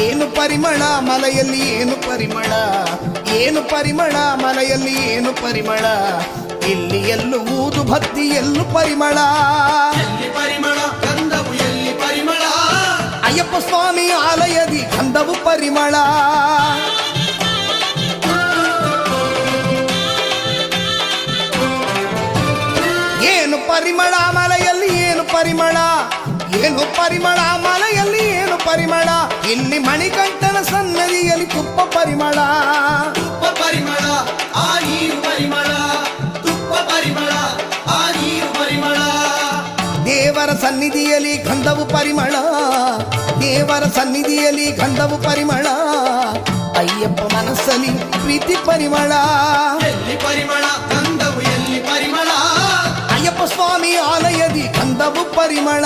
ಏನು ಪರಿಮಳ ಮಲೆಯಲ್ಲಿ ಏನು ಪರಿಮಳ, ಏನು ಪರಿಮಳ ಮಲೆಯಲ್ಲಿ ಏನು ಪರಿಮಳ, ಇಲ್ಲಿ ಎಲ್ಲೂ ಊದು ಭಕ್ತಿ ಎಲ್ಲೂ ಪರಿಮಳ. ಎಲ್ಲಿ ಪರಿಮಳ ಗಂಧವು ಎಲ್ಲಿ ಪರಿಮಳ, ಅಯ್ಯಪ್ಪ ಸ್ವಾಮಿ ಆಲಯದಿ ಗಂಧವು ಪರಿಮಳ. ಏನು ಪರಿಮಳ ಮಲೆಯಲ್ಲಿ ಏನು ಪರಿಮಳ, ಏನು ಪರಿಮಳ ಮಲೆಯಲ್ಲಿ ಏನು ಪರಿಮಳ, ಇಲ್ಲಿ ಮಣಿಕಂಠನ ಸನ್ನದಿಯಲ್ಲಿ ತುಪ್ಪ ಪರಿಮಳ. ತುಪ್ಪ ಪರಿಮಳ ಆ ನೀರು ಪರಿಮಳ, ತುಪ್ಪ ಪರಿಮಳ ಆ ನೀರು ಪರಿಮಳ. ದೇವರ ಸನ್ನಿಧಿಯಲ್ಲಿ ಗಂಧವು ಪರಿಮಳ, ದೇವರ ಸನ್ನಿಧಿಯಲ್ಲಿ ಗಂಧವು ಪರಿಮಳ. ಅಯ್ಯಪ್ಪ ಮನಸ್ಸಲ್ಲಿ ಪ್ರೀತಿ ಪರಿಮಳ. ಎಲ್ಲಿ ಪರಿಮಳ ಗಂಧವು ಎಲ್ಲಿ ಪರಿಮಳ, ಅಯ್ಯಪ್ಪ ಸ್ವಾಮಿ ಆಲಯದಿ ಗಂಧವು ಪರಿಮಳ.